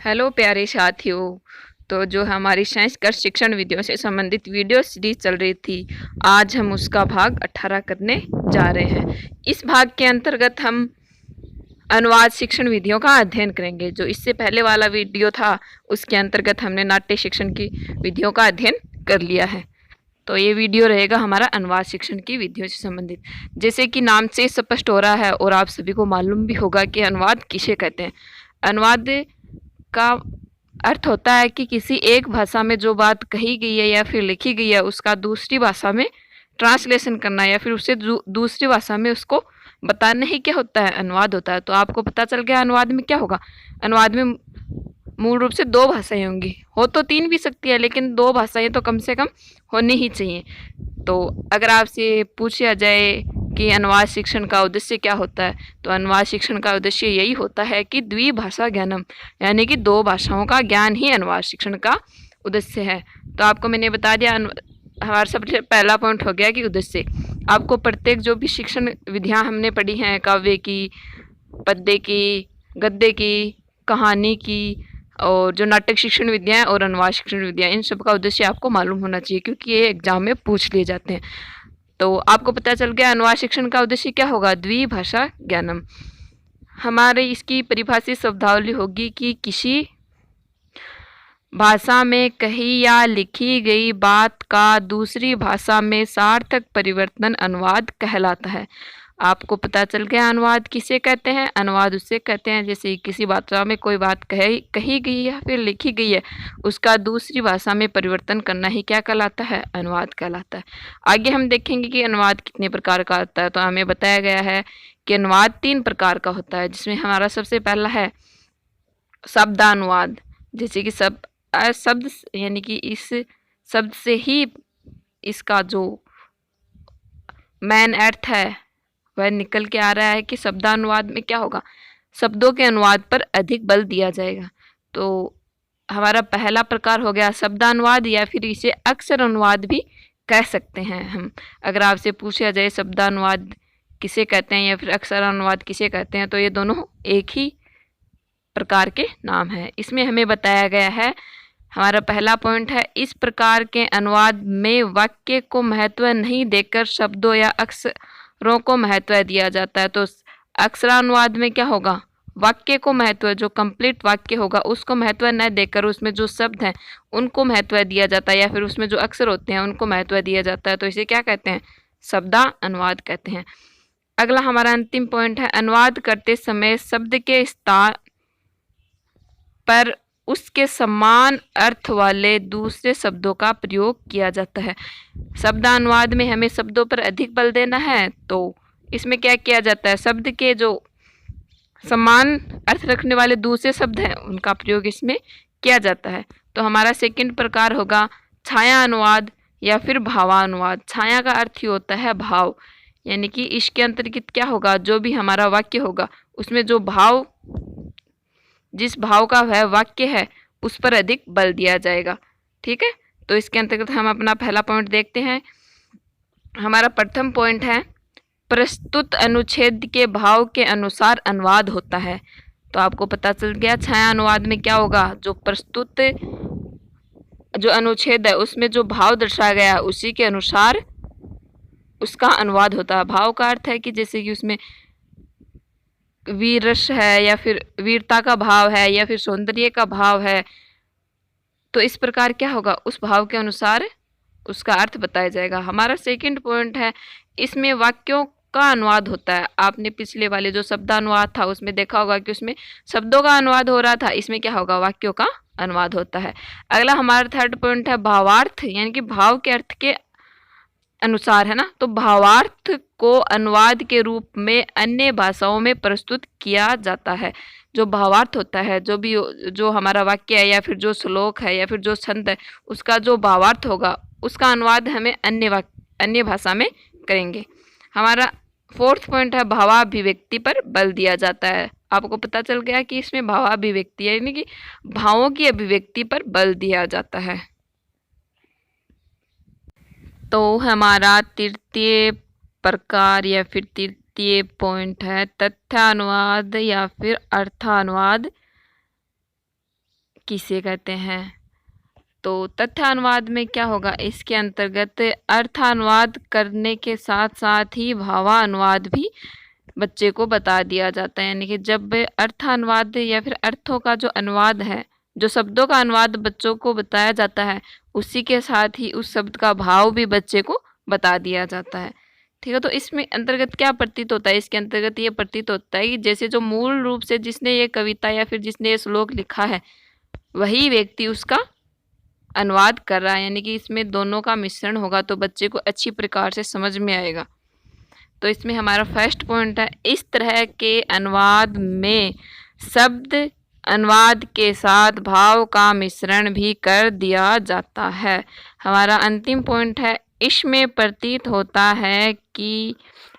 Hello प्यारे साथियों। तो जो हमारी साइंस कर शिक्षण विधियों से संबंधित वीडियो सीरीज चल रही थी, आज हम उसका भाग 18 करने जा रहे हैं। इस भाग के अंतर्गत हम अनुवाद शिक्षण विधियों का अध्ययन करेंगे। जो इससे पहले वाला वीडियो था उसके अंतर्गत हमने नाट्य शिक्षण की विधियों का अध्ययन कर लिया है। तो ये वीडियो रहेगा हमारा अनुवाद शिक्षण की विधियों से संबंधित। जैसे कि नाम से स्पष्ट हो रहा है और आप सभी को मालूम भी होगा कि अनुवाद किसे कहते हैं। अनुवाद का अर्थ होता है कि किसी एक भाषा में जो बात कही गई है या फिर लिखी गई है उसका दूसरी भाषा में ट्रांसलेशन करना या फिर उससे दूसरी भाषा में उसको बताना ही क्या होता है, अनुवाद होता है। तो आपको पता चल गया अनुवाद में क्या होगा। अनुवाद में मूल रूप से दो भाषाएं होंगी, हो तो तीन भी सकती है लेकिन दो भाषाएं तो कम से कम होनी ही चाहिए। तो अगर आपसे पूछा जाए कि अनुवाद शिक्षण का उद्देश्य क्या होता है, तो अनुवाद शिक्षण का उद्देश्य यही होता है कि द्विभाषा ज्ञानम, यानी कि दो भाषाओं का ज्ञान ही अनुवाद शिक्षण का उद्देश्य है। तो आपको मैंने बता दिया, हमारा सबसे पहला पॉइंट हो गया कि उद्देश्य। आपको प्रत्येक जो भी शिक्षण विधियां हमने पढ़ी हैं, काव्य की, पद्य की, गद्य की, कहानी की, और जो नाटक शिक्षण विद्या और अनुवाद शिक्षण विद्या, इन सब का उद्देश्य आपको मालूम होना चाहिए क्योंकि ये एग्जाम में पूछ लिए जाते हैं। तो आपको पता चल गया अनुवाद शिक्षण का उद्देश्य क्या होगा, द्विभाषा ज्ञानम। हमारे इसकी परिभाषित शब्दावली होगी कि किसी भाषा में कही या लिखी गई बात का दूसरी भाषा में सार्थक परिवर्तन अनुवाद कहलाता है। आपको पता चल गया अनुवाद किसे कहते हैं। अनुवाद उससे कहते हैं जैसे किसी भाषा में कोई बात कही गई है फिर लिखी गई है, उसका दूसरी भाषा में परिवर्तन करना ही क्या कहलाता है, अनुवाद कहलाता है। आगे हम देखेंगे कि अनुवाद कितने प्रकार का होता है। तो हमें बताया गया है कि अनुवाद 3 प्रकार का होता है, जिसमें हमारा सबसे पहला है शब्दानुवाद। जैसे कि शब्द यानी कि इस शब्द से ही इसका जो मेन अर्थ है वह निकल के आ रहा है कि शब्दानुवाद में क्या होगा, शब्दों के अनुवाद पर अधिक बल दिया जाएगा। तो हमारा पहला प्रकार हो गया शब्दानुवाद, या फिर इसे अक्षर अनुवाद भी कह सकते हैं हम। अगर आपसे पूछा जाए शब्दानुवाद किसे कहते हैं या फिर अक्षर अनुवाद किसे कहते हैं, तो ये दोनों एक ही प्रकार के नाम है। इसमें हमें बताया गया है, हमारा पहला पॉइंट है, इस प्रकार के अनुवाद में वाक्य को महत्व नहीं देकर शब्दों या अक्षरों को महत्व दिया जाता है। तो अक्षरानुवाद में क्या होगा, वाक्य को महत्व, जो कंप्लीट वाक्य होगा उसको महत्व न देकर उसमें जो शब्द हैं उनको महत्व दिया जाता है, या फिर उसमें जो अक्षर होते हैं उनको महत्व दिया जाता है। तो इसे क्या कहते हैं, शब्दानुवाद कहते हैं। अगला हमारा अंतिम पॉइंट है, अनुवाद करते समय शब्द के स्थान पर उसके समान अर्थ वाले दूसरे शब्दों का प्रयोग किया जाता है। शब्दानुवाद में हमें शब्दों पर अधिक बल देना है, तो इसमें क्या किया जाता है, शब्द के जो समान अर्थ रखने वाले दूसरे शब्द हैं उनका प्रयोग इसमें किया जाता है। तो हमारा सेकंड प्रकार होगा छाया अनुवाद या फिर भावानुवाद। छाया का अर्थ ही होता है भाव, यानी कि इसके अंतर्गत क्या होगा, जो भी हमारा वाक्य होगा उसमें जो भाव, जिस भाव का वह वाक्य है उस पर अधिक बल दिया जाएगा। ठीक है, तो इसके अंतर्गत हम अपना पहला पॉइंट देखते हैं। हमारा प्रथम पॉइंट है, प्रस्तुत अनुच्छेद के भाव के अनुसार अनुवाद होता है। तो आपको पता चल गया छाया अनुवाद में क्या होगा, जो प्रस्तुत जो अनुच्छेद है उसमें जो भाव दर्शाया गया उसी के अनुसार उसका अनुवाद होता है। भाव का अर्थ है कि जैसे कि उसमें वीरस है या फिर वीरता का भाव है या फिर सौंदर्य का भाव है, तो इस प्रकार क्या होगा, उस भाव के अनुसार उसका अर्थ बताया जाएगा। हमारा सेकंड पॉइंट है, इसमें वाक्यों का अनुवाद होता है। आपने पिछले वाले जो शब्दानुवाद था उसमें देखा होगा कि उसमें शब्दों का अनुवाद हो रहा था, इसमें क्या होगा, वाक्यों का अनुवाद होता है। अगला हमारा थर्ड पॉइंट है भावार्थ, यानी कि भाव के अर्थ के अनुसार, है ना। तो भावार्थ को अनुवाद के रूप में अन्य भाषाओं में प्रस्तुत किया जाता है। जो भावार्थ होता है, जो हमारा वाक्य है या फिर जो श्लोक है या फिर जो छंद है, उसका जो भावार्थ होगा उसका अनुवाद हमें अन्य भाषा में करेंगे। हमारा फोर्थ पॉइंट है, भावाभिव्यक्ति पर बल दिया जाता है। आपको पता चल गया कि इसमें भावाभिव्यक्ति यानी कि भावों की अभिव्यक्ति पर बल दिया जाता है। तो हमारा तृतीय प्रकार या फिर तृतीय पॉइंट है तथ्यानुवाद या फिर अर्थानुवाद। किसे कहते हैं। तो तथ्यानुवाद में क्या होगा, इसके अंतर्गत अर्थानुवाद करने के साथ साथ ही भावानुवाद भी बच्चे को बता दिया जाता है। यानी कि जब अर्थानुवाद या फिर अर्थों का जो अनुवाद है, जो शब्दों का अनुवाद बच्चों को बताया जाता है, उसी के साथ ही उस शब्द का भाव भी बच्चे को बता दिया जाता है। ठीक है, तो इसमें अंतर्गत क्या प्रतीत होता है, इसके अंतर्गत ये प्रतीत होता है कि जैसे जो मूल रूप से जिसने ये कविता या फिर जिसने ये श्लोक लिखा है, वही व्यक्ति उसका अनुवाद कर रहा है। यानी कि इसमें दोनों का मिश्रण होगा तो बच्चे को अच्छी प्रकार से समझ में आएगा। तो इसमें हमारा फर्स्ट पॉइंट है, इस तरह के अनुवाद में शब्द अनुवाद के साथ भाव का मिश्रण भी कर दिया जाता है। हमारा अंतिम पॉइंट है, इसमें प्रतीत होता है कि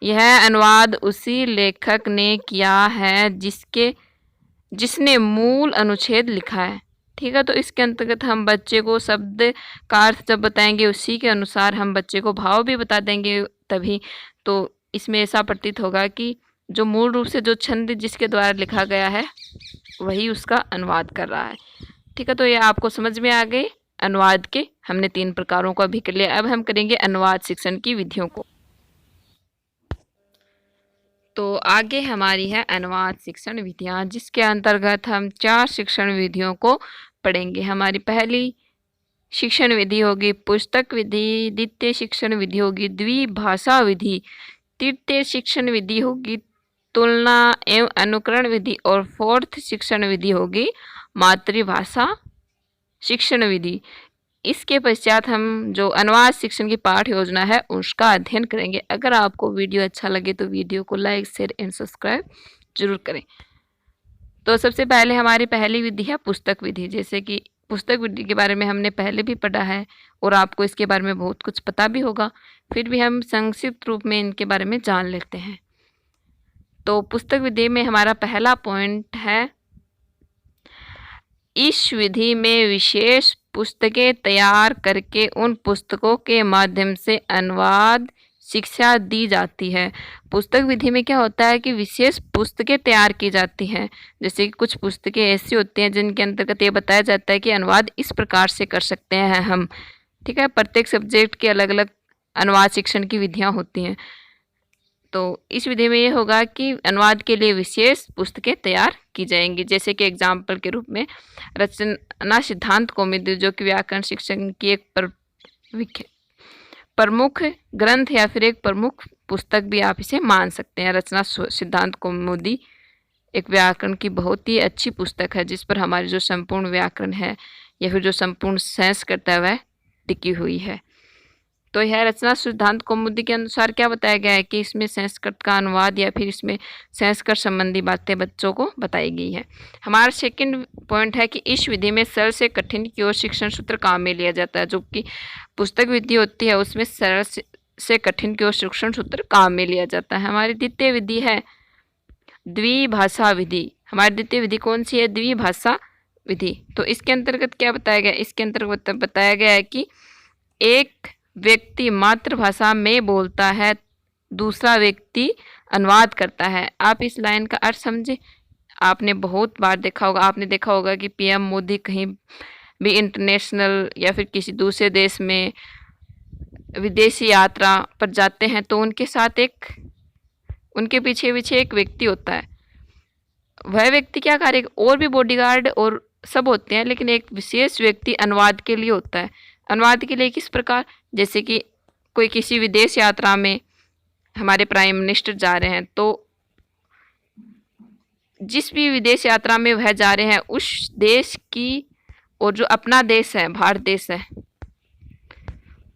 यह अनुवाद उसी लेखक ने किया है जिसने मूल अनुच्छेद लिखा है। ठीक है, तो इसके अंतर्गत हम बच्चे को शब्द का अर्थ जब बताएंगे उसी के अनुसार हम बच्चे को भाव भी बता देंगे तभी। तो इसमें ऐसा प्रतीत होगा कि जो मूल रूप से जो छंद जिसके द्वारा लिखा गया है वही उसका अनुवाद कर रहा है। ठीक है, तो ये आपको समझ में आ गए अनुवाद के हमने 3 प्रकारों को भी कर लिया। अब हम करेंगे अनुवाद शिक्षण की विधियों को। तो आगे हमारी है अनुवाद शिक्षण विधियाँ, जिसके अंतर्गत हम 4 शिक्षण विधियों को पढ़ेंगे। हमारी पहली शिक्षण विधि होगी पुस्तक विधि, द्वितीय शिक्षण विधि होगी द्विभाषा विधि, तृतीय शिक्षण विधि होगी तुलना एवं अनुकरण विधि और 4th शिक्षण विधि होगी मातृभाषा शिक्षण विधि। इसके पश्चात हम जो अनुवाद शिक्षण की पाठ योजना है उसका अध्ययन करेंगे। अगर आपको वीडियो अच्छा लगे तो वीडियो को लाइक शेयर एंड सब्सक्राइब जरूर करें। तो सबसे पहले हमारी पहली विधि है पुस्तक विधि। जैसे कि पुस्तक विधि के बारे में हमने पहले भी पढ़ा है और आपको इसके बारे में बहुत कुछ पता भी होगा, फिर भी हम संक्षिप्त रूप में इनके बारे में जान लेते हैं। तो पुस्तक विधि में हमारा पहला पॉइंट है, इस विधि में विशेष पुस्तकें तैयार करके उन पुस्तकों के माध्यम से अनुवाद शिक्षा दी जाती है। पुस्तक विधि में क्या होता है कि विशेष पुस्तकें तैयार की जाती हैं। जैसे कि कुछ पुस्तकें ऐसी होती हैं जिनके अंतर्गत ये बताया जाता है कि अनुवाद इस प्रकार से कर सकते हैं हम। ठीक है, प्रत्येक सब्जेक्ट के अलग अलग अनुवाद शिक्षण की विधियाँ होती हैं। तो इस विधि में ये होगा कि अनुवाद के लिए विशेष पुस्तकें तैयार की जाएंगी। जैसे कि एग्जाम्पल के रूप में रचना सिद्धांत कौमुदी, जो कि व्याकरण शिक्षण की एक प्रमुख ग्रंथ या फिर एक प्रमुख पुस्तक भी आप इसे मान सकते हैं। रचना सिद्धांत कौमुदी एक व्याकरण की बहुत ही अच्छी पुस्तक है, जिस पर हमारी जो संपूर्ण व्याकरण है या फिर जो संपूर्ण संस्कृत है वह टिकी हुई है। तो यह रचना सिद्धांत कौमुदी के अनुसार क्या बताया गया है कि इसमें संस्कृत का अनुवाद या फिर इसमें संस्कृत संबंधी बातें बच्चों को बताई गई है। हमारा सेकंड पॉइंट है कि इस विधि में सरल से कठिन की ओर शिक्षण सूत्र काम में लिया जाता है। जो कि पुस्तक विधि होती है उसमें सरल से कठिन की ओर शिक्षण सूत्र काम में लिया जाता है। हमारी द्वितीय विधि है द्विभाषा विधि। हमारी द्वितीय विधि कौन सी है? द्विभाषा विधि। तो इसके अंतर्गत क्या बताया गया? इसके अंतर्गत बताया गया है कि एक व्यक्ति मातृभाषा में बोलता है, दूसरा व्यक्ति अनुवाद करता है। आप इस लाइन का अर्थ समझे। आपने बहुत बार देखा होगा, आपने देखा होगा कि पीएम मोदी कहीं भी इंटरनेशनल या फिर किसी दूसरे देश में विदेशी यात्रा पर जाते हैं तो उनके साथ उनके पीछे पीछे एक व्यक्ति होता है। वह व्यक्ति क्या कार्य, और भी बॉडीगार्ड और सब होते हैं, लेकिन एक विशेष व्यक्ति अनुवाद के लिए होता है। अनुवाद के लिए किस प्रकार? जैसे कि कोई किसी विदेश यात्रा में हमारे प्राइम मिनिस्टर जा रहे हैं, तो जिस भी विदेश यात्रा में वह जा रहे हैं उस देश की और जो अपना देश है, भारत देश है,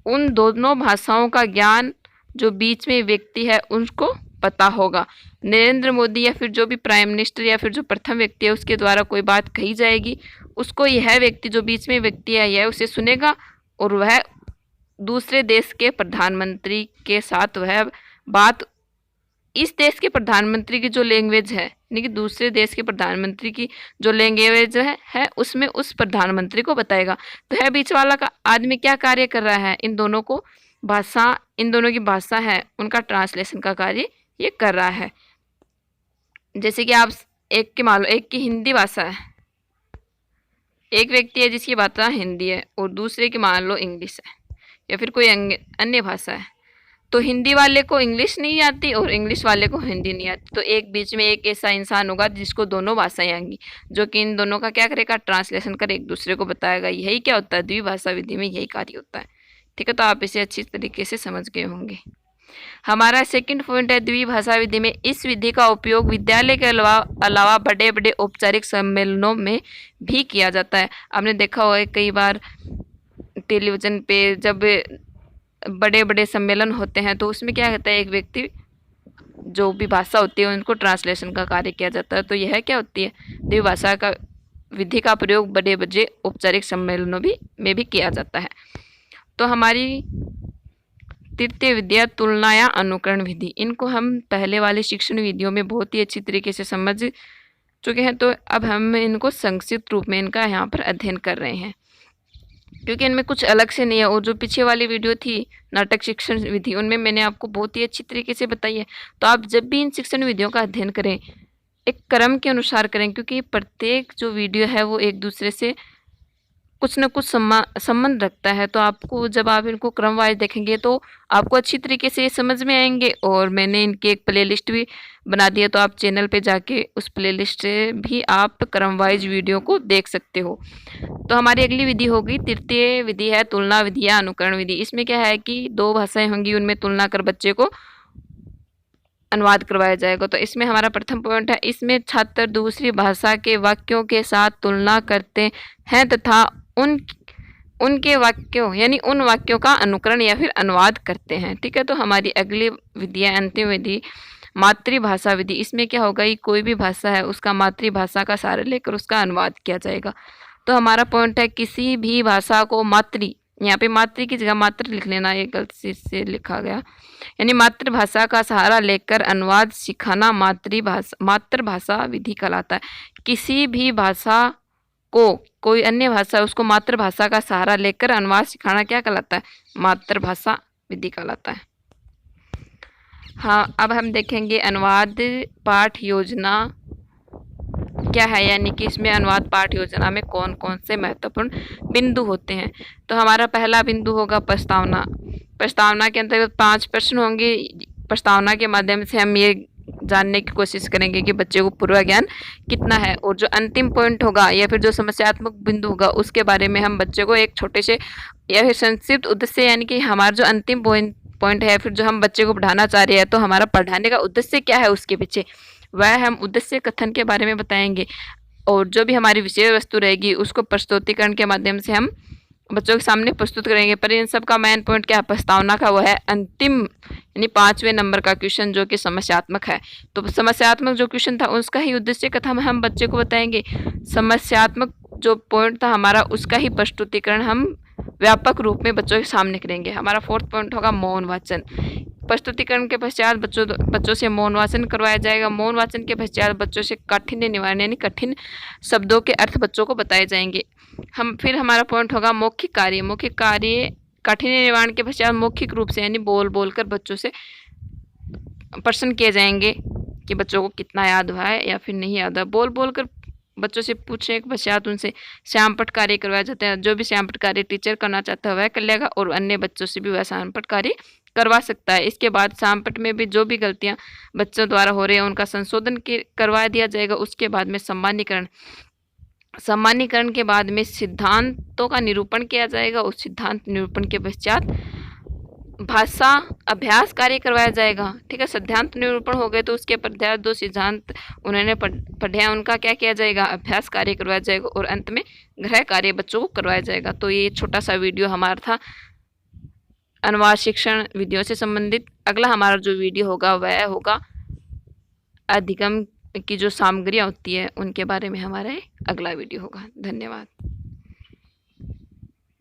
उन दोनों भाषाओं का ज्ञान जो बीच में व्यक्ति है उनको पता होगा। नरेंद्र मोदी या फिर जो भी प्राइम मिनिस्टर या फिर जो प्रथम व्यक्ति है उसके द्वारा कोई बात कही जाएगी, उसको यह व्यक्ति जो बीच में व्यक्ति है यह उसे सुनेगा और वह दूसरे देश के प्रधानमंत्री के साथ वह बात इस देश के प्रधानमंत्री की जो लैंग्वेज है, यानी कि दूसरे देश के प्रधानमंत्री की जो लैंग्वेज है उसमें उस प्रधानमंत्री को बताएगा। तो यह बीच वाला का आदमी क्या कार्य कर रहा है? इन दोनों की भाषा है उनका ट्रांसलेशन का कार्य ये कर रहा है। जैसे कि आप एक की हिंदी भाषा है, एक व्यक्ति है जिसकी भाषा हिंदी है और दूसरे की मान लो इंग्लिश है या फिर कोई अन्य भाषा है, तो हिंदी वाले को इंग्लिश नहीं आती और इंग्लिश वाले को हिंदी नहीं आती, तो एक बीच में एक ऐसा इंसान होगा जिसको दोनों भाषाएं आएंगी, जो कि इन दोनों का क्या करेगा, ट्रांसलेशन कर एक दूसरे को बताएगा। यही क्या होता है, द्विभाषा विधि में यही कार्य होता है। ठीक है, तो आप इसे अच्छी तरीके से समझ गए होंगे। हमारा सेकंड पॉइंट है, द्विभाषा विधि में इस विधि का उपयोग विद्यालय के अलावा बड़े बड़े औपचारिक सम्मेलनों में भी किया जाता है। आपने देखा होगा कई बार टेलीविज़न पे जब बड़े बड़े सम्मेलन होते हैं तो उसमें क्या कहता है, एक व्यक्ति जो भी भाषा होती है उनको ट्रांसलेशन का कार्य किया जाता है। तो यह क्या होती है, द्विभाषा का विधि का प्रयोग बड़े बड़े औपचारिक सम्मेलनों में भी किया जाता है। तो हमारी तृतीय विधि है तुलना या अनुकरण विधि। इनको हम पहले वाले शिक्षण विधियों में बहुत ही अच्छी तरीके से समझ चुके हैं, तो अब हम इनको संक्षिप्त रूप में इनका यहाँ पर अध्ययन कर रहे हैं, क्योंकि इनमें कुछ अलग से नहीं है। और जो पीछे वाली वीडियो थी नाटक शिक्षण विधि, उनमें मैंने आपको बहुत ही अच्छी तरीके से बताई है। तो आप जब भी इन शिक्षण विधियों का अध्ययन करें, एक क्रम के अनुसार करें, क्योंकि प्रत्येक जो वीडियो है वो एक दूसरे से कुछ न कुछ संबंध रखता है। तो आपको जब आप इनको क्रम वाइज देखेंगे तो आपको अच्छी तरीके से ये समझ में आएंगे। और मैंने इनकी एक प्लेलिस्ट भी बना दी है, तो आप चैनल पे जाके उस प्लेलिस्ट से भी आप क्रम वाइज वीडियो को देख सकते हो। तो हमारी अगली विधि होगी, तृतीय विधि है तुलना विधि या अनुकरण विधि। इसमें क्या है कि दो भाषाएं होंगी, उनमें तुलना कर बच्चे को अनुवाद करवाया जाएगा। तो इसमें हमारा प्रथम पॉइंट है, इसमें छात्र दूसरी भाषा के वाक्यों के साथ तुलना करते हैं तथा उनके वाक्यों यानी उन वाक्यों का अनुकरण या फिर अनुवाद करते हैं। ठीक है, तो हमारी अगली विधि है अंतिम विधि मातृभाषा विधि। इसमें क्या होगा, कोई भी भाषा है उसका मातृभाषा का सहारा लेकर उसका अनुवाद किया जाएगा। तो हमारा पॉइंट है, किसी भी भाषा को मातृ, यहाँ पे मातृ की जगह मातृ लिख लेना, ये गलती से लिखा गया, यानी मातृभाषा का सहारा लेकर अनुवाद सिखाना मातृभाषा विधि कहलाता है। किसी भी भाषा को कोई अन्य भाषा उसको मातृभाषा का सहारा लेकर अनुवाद सिखाना क्या कहलाता है, मातृभाषा विधि कहलाता है। हाँ, अब हम देखेंगे अनुवाद पाठ योजना क्या है, यानी कि इसमें अनुवाद पाठ योजना में कौन कौन से महत्वपूर्ण बिंदु होते हैं। तो हमारा पहला बिंदु होगा प्रस्तावना। प्रस्तावना के अंतर्गत 5 प्रश्न होंगे। प्रस्तावना के माध्यम से हम ये जानने की कोशिश करेंगे कि बच्चे को पूर्व ज्ञान कितना है। और जो अंतिम पॉइंट होगा या फिर जो समस्यात्मक बिंदु होगा उसके बारे में हम बच्चे को एक छोटे से या फिर संक्षिप्त उद्देश्य, यानी कि हमारा जो अंतिम पॉइंट है फिर जो हम बच्चे को पढ़ाना चाह रहे हैं, तो हमारा पढ़ाने का उद्देश्य क्या है उसके पीछे, वह हम उद्देश्य कथन के बारे में बताएंगे। और जो भी हमारी विषय वस्तु रहेगी उसको प्रस्तुतिकरण के माध्यम से हम बच्चों के सामने प्रस्तुत करेंगे। पर इन सब का मेन पॉइंट क्या है, प्रस्तावना का, वो है अंतिम यानी 5वें नंबर का क्वेश्चन जो कि समस्यात्मक है। तो समस्यात्मक जो क्वेश्चन था उसका ही उद्देश्य कथन हम बच्चे को बताएंगे। समस्यात्मक जो पॉइंट था हमारा उसका ही प्रस्तुतिकरण हम व्यापक रूप में बच्चों के सामने करेंगे। हमारा 4th पॉइंट होगा मौन वाचन। प्रस्तुतिकरण के पश्चात बच्चों से मौन वाचन करवाया जाएगा। मौन वाचन के पश्चात बच्चों से काठिन्य निवारण यानी कठिन शब्दों के अर्थ बच्चों को बताए जाएंगे। फिर हमारा पॉइंट होगा मौखिक कार्य। मौखिक कार्य काठिन्य निवारण के पश्चात मौखिक रूप से यानी बोल कर बच्चों से प्रश्न किए जाएंगे कि बच्चों को कितना याद हुआ है या फिर नहीं याद है। बोल कर बच्चों से पूछने के पश्चात उनसे श्यामपट्ट कार्य करवाया जाता है। जो भी श्यामपट्ट कार्य टीचर करना चाहता है वह कर लेगा और अन्य बच्चों से भी वह श्यामपट्ट कार्य करवा सकता है। इसके बाद श्यामपट्ट में भी जो भी गलतियां बच्चों द्वारा हो रही हैं उनका संशोधन करवा दिया जाएगा। उसके बाद में सम्मानीकरण के बाद में सिद्धांतों का निरूपण किया जाएगा। उस सिद्धांत निरूपण के पश्चात भाषा अभ्यास कार्य करवाया जाएगा। ठीक है, सिद्धांत निरूपण हो गए तो उसके पश्चात 2 सिद्धांत उन्होंने पढ़े हैं उनका क्या किया जाएगा, अभ्यास कार्य करवाया जाएगा और अंत में गृह कार्य बच्चों को करवाया जाएगा। तो ये छोटा सा वीडियो हमारा था अनुवाद शिक्षण विधियों से संबंधित। अगला हमारा जो वीडियो होगा वह होगा अधिगम की जो सामग्रियाँ होती है उनके बारे में हमारा अगला वीडियो होगा। धन्यवाद।